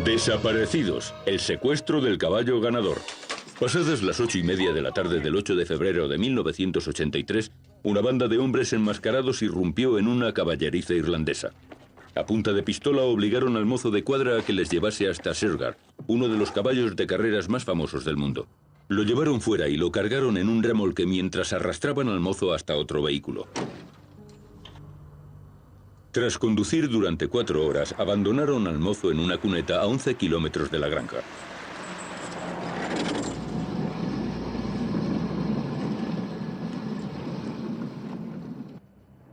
Desaparecidos, el secuestro del caballo ganador. Pasadas las 8:30 de la tarde del 8 de febrero de 1983, una banda de hombres enmascarados irrumpió en una caballeriza irlandesa. A punta de pistola obligaron al mozo de cuadra a que les llevase hasta Shergar, uno de los caballos de carreras más famosos del mundo. Lo llevaron fuera y lo cargaron en un remolque mientras arrastraban al mozo hasta otro vehículo. Tras conducir durante 4 horas, abandonaron al mozo en una cuneta a 11 kilómetros de la granja.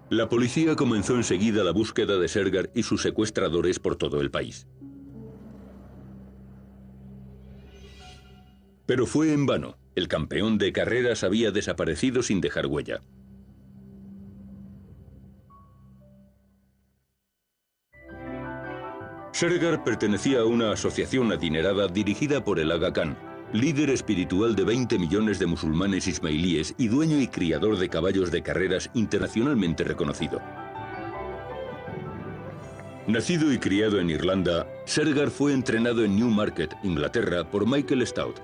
La policía comenzó enseguida la búsqueda de Shergar y sus secuestradores por todo el país. Pero fue en vano. El campeón de carreras había desaparecido sin dejar huella. Shergar pertenecía a una asociación adinerada dirigida por el Aga Khan, líder espiritual de 20 millones de musulmanes ismailíes y dueño y criador de caballos de carreras internacionalmente reconocido. Nacido y criado en Irlanda, Shergar fue entrenado en Newmarket, Inglaterra, por Michael Stout,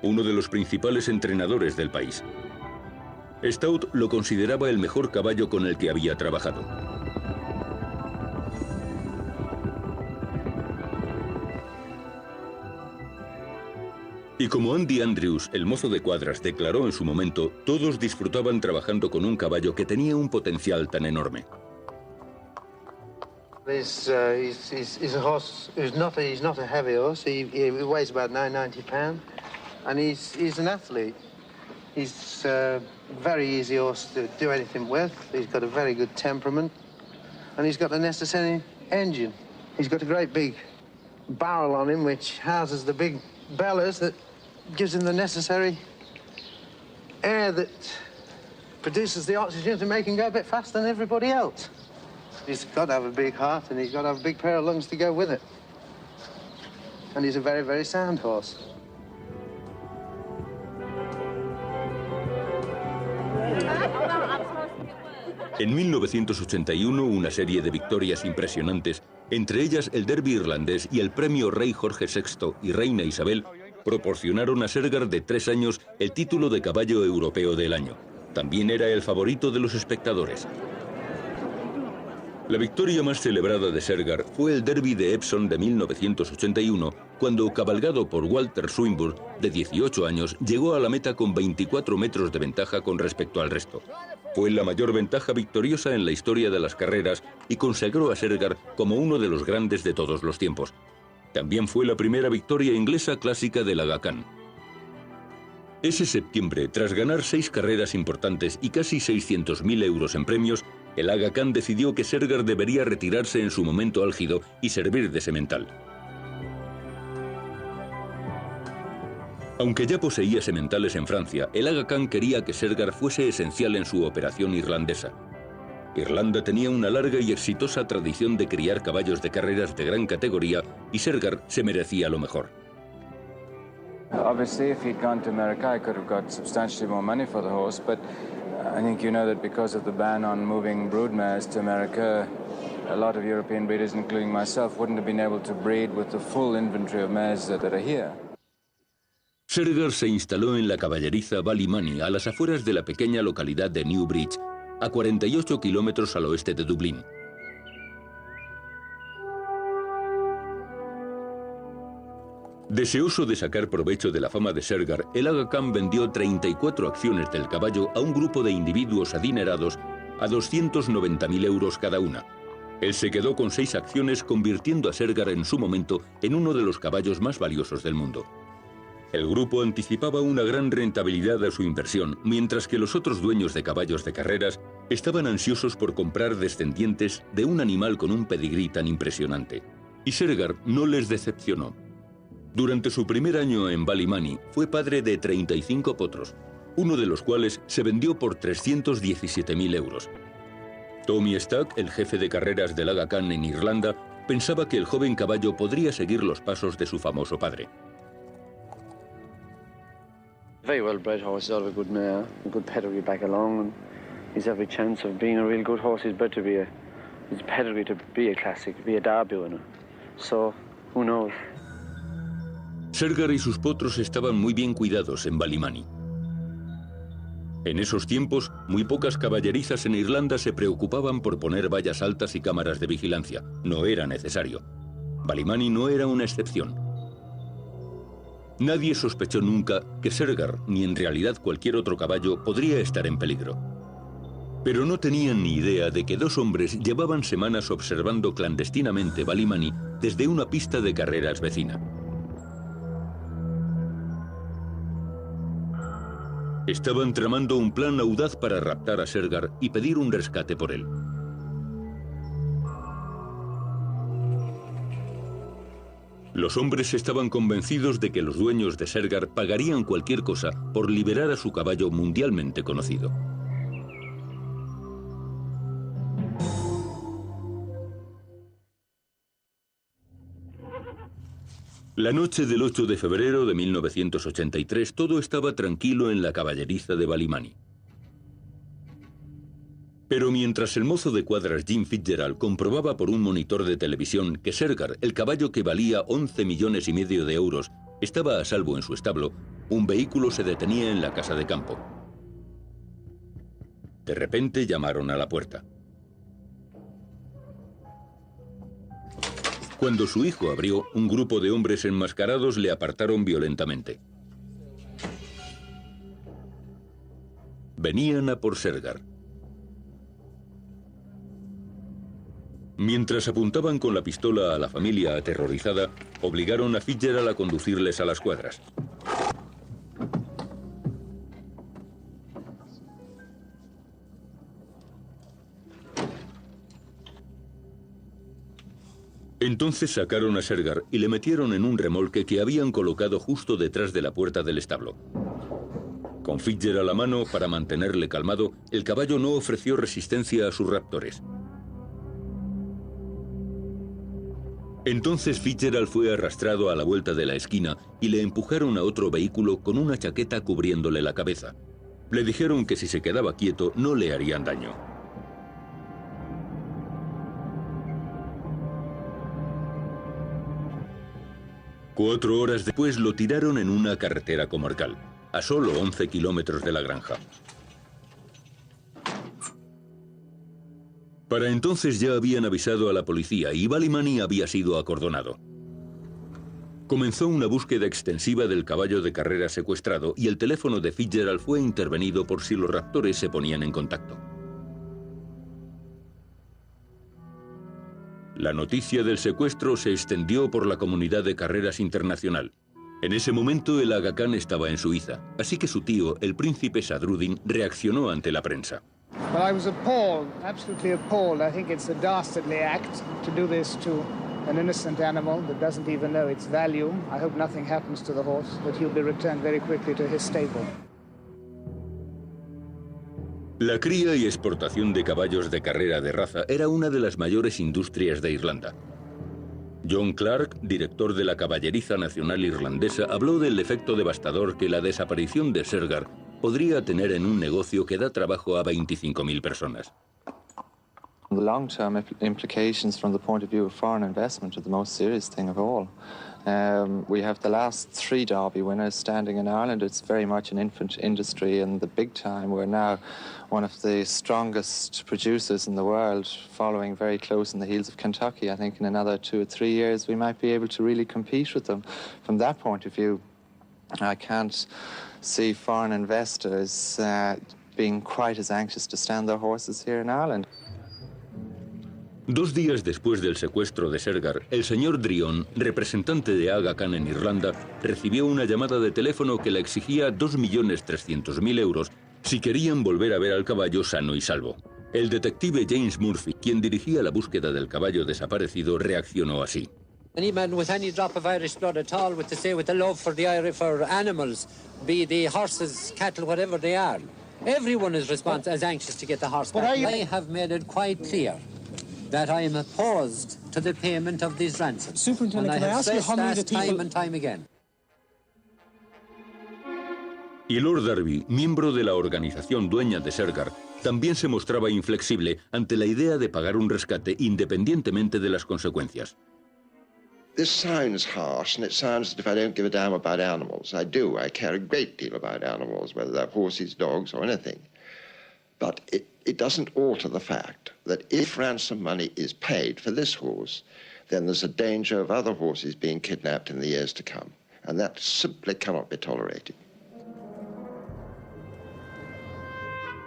uno de los principales entrenadores del país. Stout lo consideraba el mejor caballo con el que había trabajado. Y como Andy Andrews, el mozo de cuadras, declaró en su momento, todos disfrutaban trabajando con un caballo que tenía un potencial tan enorme. He's a horse who's not a heavy horse. He weighs about 990 pounds, and he's an athlete. He's a very easy horse to do anything with. He's got a very good temperament, and he's got the necessary engine. He's got a great big barrel on him, which houses the big bellows that gives him the necessary air that produces the oxygen to make him go a bit faster than everybody else. He's got to have a big heart, and he's got to have a big pair of lungs to go with it. And he's a very, very sound horse. En 1981, una serie de victorias impresionantes, entre ellas el Derby irlandés y el premio Rey Jorge VI y Reina Isabel, proporcionaron a Shergar de 3 años el título de caballo europeo del año. También era el favorito de los espectadores. La victoria más celebrada de Shergar fue el Derby de Epsom de 1981, cuando, cabalgado por Walter Swinburne, de 18 años, llegó a la meta con 24 metros de ventaja con respecto al resto. Fue la mayor ventaja victoriosa en la historia de las carreras y consagró a Shergar como uno de los grandes de todos los tiempos. También fue la primera victoria inglesa clásica del Aga Khan. Ese septiembre, tras ganar 6 carreras importantes y casi 600.000 euros en premios, el Aga Khan decidió que Shergar debería retirarse en su momento álgido y servir de semental. Aunque ya poseía sementales en Francia, el Aga Khan quería que Shergar fuese esencial en su operación irlandesa. Irlanda tenía una larga y exitosa tradición de criar caballos de carreras de gran categoría y Shergar se merecía lo mejor. Obviously, if he'd gone to America, I could have got substantially more money for the horse, but I think you know that because of the ban on moving broodmares to America, a lot of European breeders, including myself, wouldn't have been able to breed with the full inventory of mares that are here. Shergar se instaló en la caballeriza Ballymoney, a las afueras de la pequeña localidad de Newbridge, a 48 kilómetros al oeste de Dublín. Deseoso de sacar provecho de la fama de Shergar, el Aga Khan vendió 34 acciones del caballo a un grupo de individuos adinerados a 290.000 euros cada una. Él se quedó con 6 acciones, convirtiendo a Shergar en su momento en uno de los caballos más valiosos del mundo. El grupo anticipaba una gran rentabilidad a su inversión, mientras que los otros dueños de caballos de carreras estaban ansiosos por comprar descendientes de un animal con un pedigrí tan impresionante. Y Shergar no les decepcionó. Durante su primer año en Ballymoney fue padre de 35 potros, uno de los cuales se vendió por 317.000 euros. Tommy Stack, el jefe de carreras del Aga Khan en Irlanda, pensaba que el joven caballo podría seguir los pasos de su famoso padre. Very well bred horse, he's out of a good mare, a good pedigree back along, and he's every chance of being a real good horse. He's bred to be his pedigree to be a classic, be a Derby winner. So, who knows? Shergar y sus potros estaban muy bien cuidados en Ballymoney. En esos tiempos, muy pocas caballerizas en Irlanda se preocupaban por poner vallas altas y cámaras de vigilancia. No era necesario. Ballymoney no era una excepción. Nadie sospechó nunca que Shergar, ni en realidad cualquier otro caballo, podría estar en peligro. Pero no tenían ni idea de que dos hombres llevaban semanas observando clandestinamente Ballymoney desde una pista de carreras vecina. Estaban tramando un plan audaz para raptar a Shergar y pedir un rescate por él. Los hombres estaban convencidos de que los dueños de Shergar pagarían cualquier cosa por liberar a su caballo mundialmente conocido. La noche del 8 de febrero de 1983 todo estaba tranquilo en la caballeriza de Ballymoney. Pero mientras el mozo de cuadras Jim Fitzgerald comprobaba por un monitor de televisión que Shergar, el caballo que valía 11,5 millones de euros, estaba a salvo en su establo, un vehículo se detenía en la casa de campo. De repente llamaron a la puerta. Cuando su hijo abrió, un grupo de hombres enmascarados le apartaron violentamente. Venían a por Shergar. Mientras apuntaban con la pistola a la familia aterrorizada, obligaron a Fitzgerald a conducirles a las cuadras. Entonces sacaron a Shergar y le metieron en un remolque que habían colocado justo detrás de la puerta del establo. Con Fitzgerald a la mano para mantenerle calmado, el caballo no ofreció resistencia a sus raptores. Entonces Fitzgerald fue arrastrado a la vuelta de la esquina y le empujaron a otro vehículo con una chaqueta cubriéndole la cabeza. Le dijeron que si se quedaba quieto no le harían daño. Cuatro horas después lo tiraron en una carretera comarcal, a solo 11 kilómetros de la granja. Para entonces ya habían avisado a la policía y Ballymoney había sido acordonado. Comenzó una búsqueda extensiva del caballo de carrera secuestrado y el teléfono de Fitzgerald fue intervenido por si los raptores se ponían en contacto. La noticia del secuestro se extendió por la comunidad de carreras internacional. En ese momento el Aga Khan estaba en Suiza, así que su tío, el príncipe Sadruddin, reaccionó ante la prensa. Well, I was appalled, absolutely appalled. I think it's a dastardly act to do this to an innocent animal that doesn't even know its value. I hope nothing happens to the horse, that he'll be returned very quickly to his stable. La cría y exportación de caballos de carrera de raza era una de las mayores industrias de Irlanda. John Clark, director de la Caballeriza Nacional Irlandesa, habló del efecto devastador que la desaparición de Shergar podría tener en un negocio que da trabajo a 25,000 personas. The long-term implications from the point of view of foreign investment are the most serious thing of all. We have the last 3 Derby winners standing in Ireland. It's very much an infant industry, and the big time, we're now one of the strongest producers in the world, following very close in the heels of Kentucky. I think in another 2 or 3 years we might be able to really compete with them. From that point of view, I can't see foreign investors being quite as anxious to stand their horses here in Ireland. 2 días después del secuestro de Shergar, el señor Drion, representante de Aga Khan en Irlanda, recibió una llamada de teléfono que le exigía 2,300,000 euros si querían volver a ver al caballo sano y salvo. El detective James Murphy, quien dirigía la búsqueda del caballo desaparecido, reaccionó así. Any man with any drop of Irish blood at all, with the love for for animals, be they horses, cattle, whatever they are, everyone is as anxious to get the horse back. I have made it quite clear that I am opposed to the payment of these ransoms. Superintendent, can I ask you how many of the people... time and time again. Y Lord Derby, miembro de la organización dueña de Shergar, también se mostraba inflexible ante la idea de pagar un rescate independientemente de las consecuencias. This sounds harsh, and it sounds as if I don't give a damn about animals. I do. I care a great deal about animals, whether they're horses, dogs, or anything. But it doesn't alter the fact that if ransom money is paid for this horse, then there's a danger of other horses being kidnapped in the years to come. And that simply cannot be tolerated.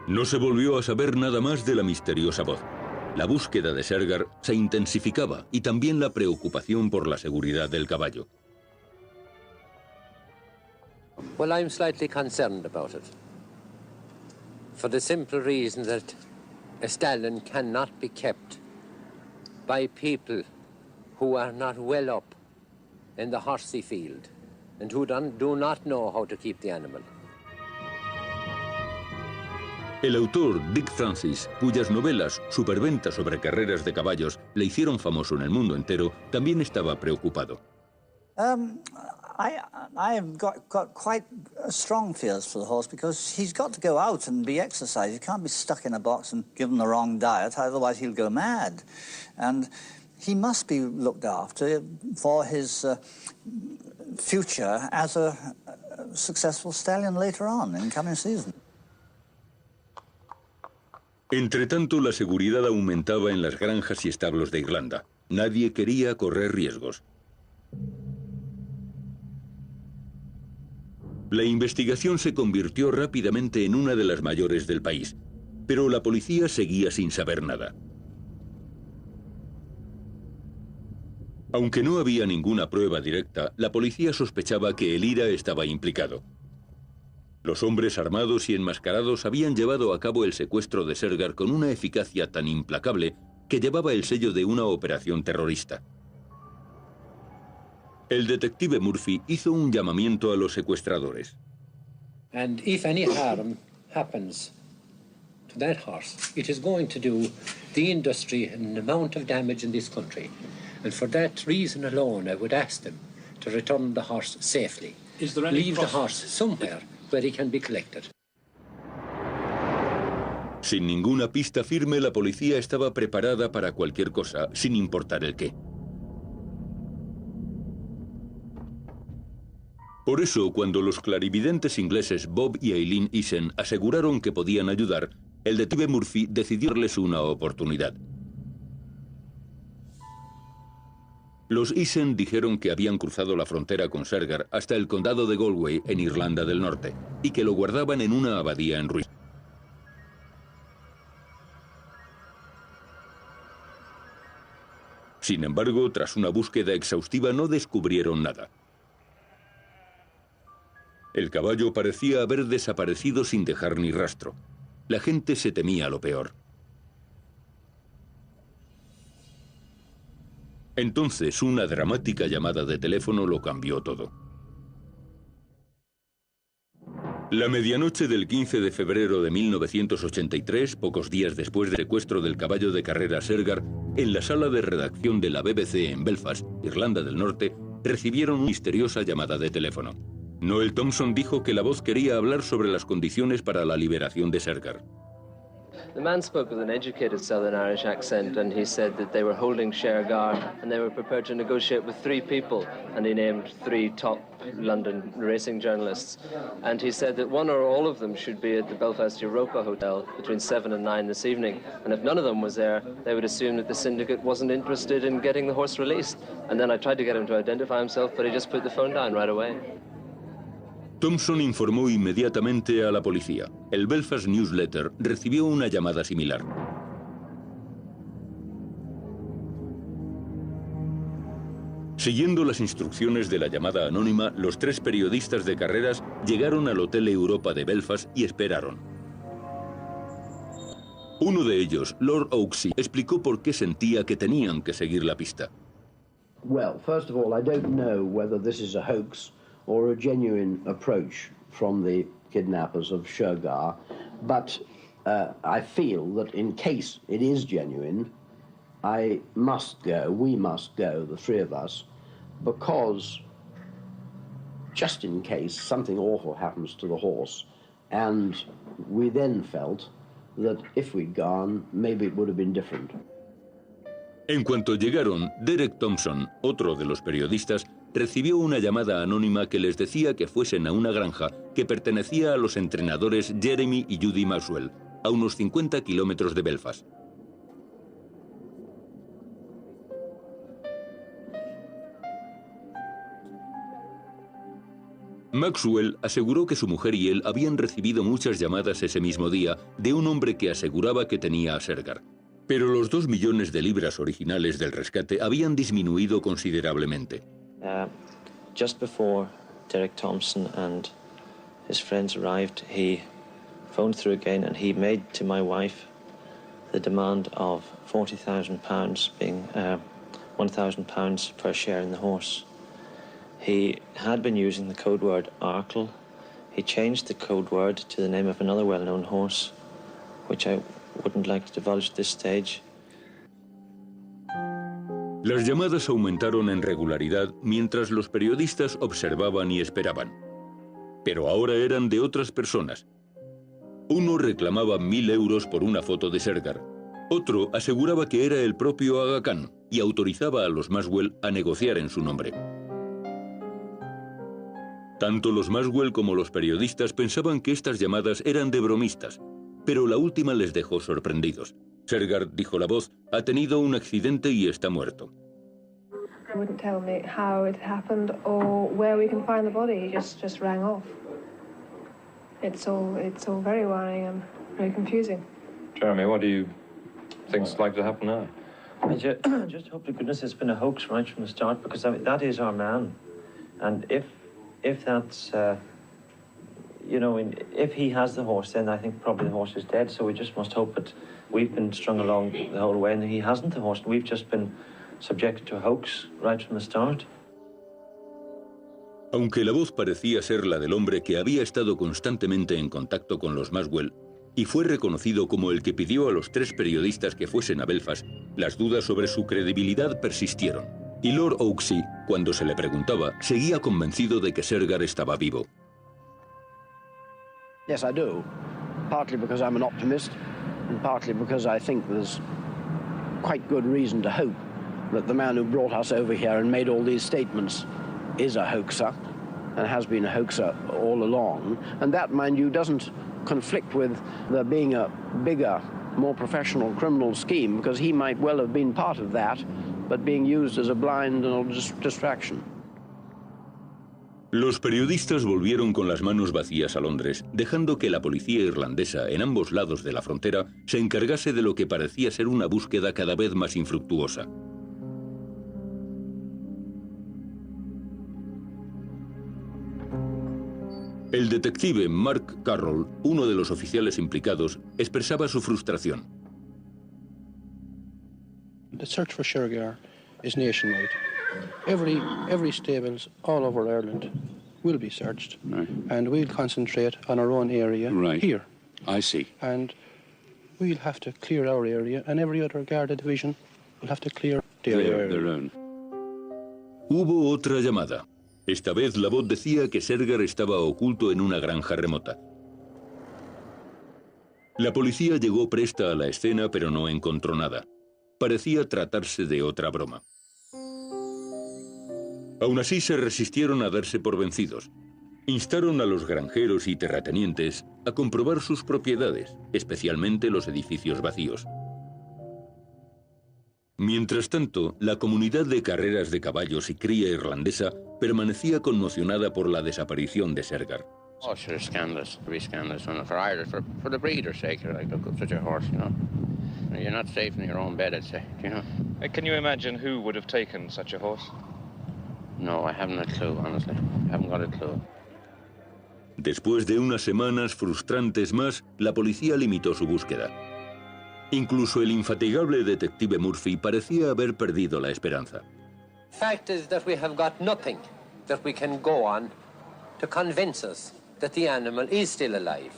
No se volvió a saber nada más de la misteriosa voz. La búsqueda de Shergar se intensificaba y también la preocupación por la seguridad del caballo. Well, I'm slightly concerned about it. For the simple reason that a stallion cannot be kept by people who are not well up in the horsey field and who do not know how to keep the animal. El autor Dick Francis, cuyas novelas superventas sobre carreras de caballos le hicieron famoso en el mundo entero, también estaba preocupado. I have got quite strong fears for the horse because he's got to go out and be exercised. He can't be stuck in a box and given the wrong diet, otherwise he'll go mad. And he must be looked after for his future as a successful stallion later on in coming season. Entretanto, la seguridad aumentaba en las granjas y establos de Irlanda. Nadie quería correr riesgos. La investigación se convirtió rápidamente en una de las mayores del país, pero la policía seguía sin saber nada. Aunque no había ninguna prueba directa, la policía sospechaba que el IRA estaba implicado. Los hombres armados y enmascarados habían llevado a cabo el secuestro de Shergar con una eficacia tan implacable que llevaba el sello de una operación terrorista. El detective Murphy hizo un llamamiento a los secuestradores. And if any harm happens to that horse, it is going to do the industry an amount of damage in this country. And for that reason alone, I would ask them to return the horse safely. Leave the horse somewhere where he can be collected. Sin ninguna pista firme, la policía estaba preparada para cualquier cosa, sin importar el qué. Por eso, cuando los clarividentes ingleses Bob y Eileen Eason aseguraron que podían ayudar, el detective Murphy decidió darles una oportunidad. Los Eason dijeron que habían cruzado la frontera con Shergar hasta el condado de Galway, en Irlanda del Norte, y que lo guardaban en una abadía en ruinas. Sin embargo, tras una búsqueda exhaustiva no descubrieron nada. El caballo parecía haber desaparecido sin dejar ni rastro. La gente se temía lo peor. Entonces, una dramática llamada de teléfono lo cambió todo. La medianoche del 15 de febrero de 1983, pocos días después del secuestro del caballo de carrera Shergar, en la sala de redacción de la BBC en Belfast, Irlanda del Norte, recibieron una misteriosa llamada de teléfono. Noel Thompson dijo que la voz quería hablar sobre las condiciones para la liberación de Shergar. The man spoke with an educated Southern Irish accent, and he said that they were holding Shergar and they were prepared to negotiate with 3 people, and he named 3 top London racing journalists. And he said that one or all of them should be at the Belfast Europa Hotel between 7 and 9 this evening, and if none of them was there, they would assume that the syndicate wasn't interested in getting the horse released. And then I tried to get him to identify himself, but he just put the phone down right away. Thompson informó inmediatamente a la policía. El Belfast Newsletter recibió una llamada similar. Siguiendo las instrucciones de la llamada anónima, los 3 periodistas de carreras llegaron al Hotel Europa de Belfast y esperaron. Uno de ellos, Lord Oaksey, explicó por qué sentía que tenían que seguir la pista. Well, first of all, I don't know whether this is a hoax or a genuine approach from the kidnappers of Shergar, but I feel that in case it is genuine, I must go, we must go, the 3 of us, because just in case something awful happens to the horse, and we then felt that if we'd gone, maybe it would have been different. En cuanto llegaron, Derek Thompson, otro de los periodistas, recibió una llamada anónima que les decía que fuesen a una granja que pertenecía a los entrenadores Jeremy y Judy Maxwell, a unos 50 kilómetros de Belfast. Maxwell aseguró que su mujer y él habían recibido muchas llamadas ese mismo día de un hombre que aseguraba que tenía a Sergar. Pero los 2 millones de libras originales del rescate habían disminuido considerablemente. Just before Derek Thompson and his friends arrived, he phoned through again and he made to my wife the demand of £40,000, being £1,000 per share in the horse. He had been using the code word Arkle. He changed the code word to the name of another well-known horse, which I wouldn't like to divulge at this stage. Las llamadas aumentaron en regularidad mientras los periodistas observaban y esperaban. Pero ahora eran de otras personas. Uno reclamaba 1.000 euros por una foto de Sergar. Otro aseguraba que era el propio Aga Khan y autorizaba a los Maxwell a negociar en su nombre. Tanto los Maxwell como los periodistas pensaban que estas llamadas eran de bromistas, pero la última les dejó sorprendidos. Sergar, dijo la voz, ha tenido un accidente y está muerto. He wouldn't tell me how it happened or where we can find the body. He just rang off. It's all very worrying and very confusing. Jeremy, what do you think's likely to happen now? I just hope to goodness it's been a hoax right from the start, because that is our man, and if that's if he has the horse, then I think probably the horse is dead. So we just must hope that we've been strung along the whole way and he hasn't the horse, and we've just been subjected to a hoax right from the start. Aunque la voz parecía ser la del hombre que había estado constantemente en contacto con los Maxwell y fue reconocido como el que pidió a los 3 periodistas que fuesen a Belfast, las dudas sobre su credibilidad persistieron. Y Lord Oaksey, cuando se le preguntaba, seguía convencido de que Sergar estaba vivo. Yes, I do. Partly because I'm an optimist, and partly because I think there's quite good reason to hope that the man who brought us over here and made all these statements is a hoaxer, and has been a hoaxer all along. And that, mind you, doesn't conflict with there being a bigger, more professional criminal scheme, because he might well have been part of that, but being used as a blind and distraction. Los periodistas volvieron con las manos vacías a Londres, dejando que la policía irlandesa en ambos lados de la frontera se encargase de lo que parecía ser una búsqueda cada vez más infructuosa. El detective Mark Carroll, uno de los oficiales implicados, expresaba su frustración. The search for Sergar is nationwide. Every stables all over Ireland will be searched, right, and we'll concentrate on our own area, right, here. I see. And we'll have to clear our area, and every other Garda division will have to clear their own. Hubo otra llamada. Esta vez la voz decía que Sergar estaba oculto en una granja remota. La policía llegó presta a la escena, pero no encontró nada. Parecía tratarse de otra broma. Aún así se resistieron a darse por vencidos. Instaron a los granjeros y terratenientes a comprobar sus propiedades, especialmente los edificios vacíos. Mientras tanto, la comunidad de carreras de caballos y cría irlandesa permanecía conmocionada por la desaparición de Sergar. Oh, sure, scandalous. Very scandalous. For Ireland, for the breeder's sake, like, look up such a horse, you know. You're not safe in your own bed, I'd say, you know. Can you imagine who would have taken such a horse? No, I haven't a clue, honestly. I haven't got a clue. Después de unas semanas frustrantes más, la policía limitó su búsqueda. Incluso el infatigable detective Murphy parecía haber perdido la esperanza. Fact is that we have got nothing that we can go on to convince us that the animal is still alive.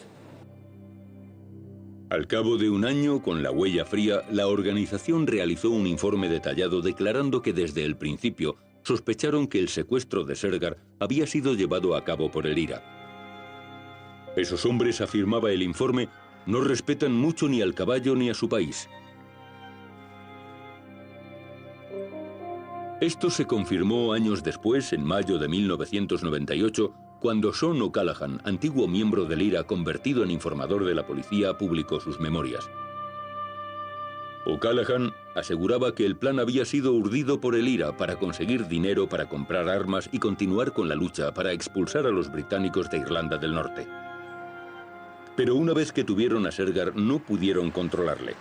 Al cabo de un año, con la huella fría, la organización realizó un informe detallado declarando que desde el principio sospecharon que el secuestro de Sergar había sido llevado a cabo por el IRA. Esos hombres, afirmaba el informe, no respetan mucho ni al caballo ni a su país. Esto se confirmó años después, en mayo de 1998, cuando Sean O'Callaghan, antiguo miembro del IRA convertido en informador de la policía, publicó sus memorias. O'Callaghan aseguraba que el plan había sido urdido por el IRA para conseguir dinero para comprar armas y continuar con la lucha para expulsar a los británicos de Irlanda del Norte. Pero una vez que tuvieron a Shergar, no pudieron controlarle.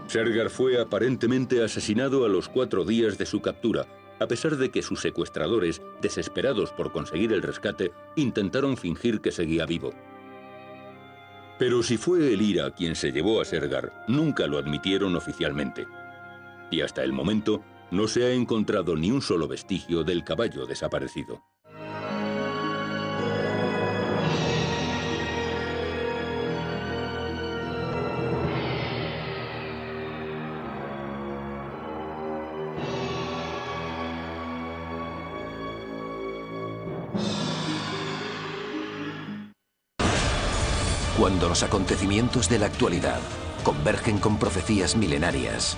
Shergar fue aparentemente asesinado a los 4 días de su captura, a pesar de que sus secuestradores, desesperados por conseguir el rescate, intentaron fingir que seguía vivo. Pero si fue el IRA quien se llevó a Shergar, nunca lo admitieron oficialmente. Y hasta el momento no se ha encontrado ni un solo vestigio del caballo desaparecido. Cuando los acontecimientos de la actualidad convergen con profecías milenarias,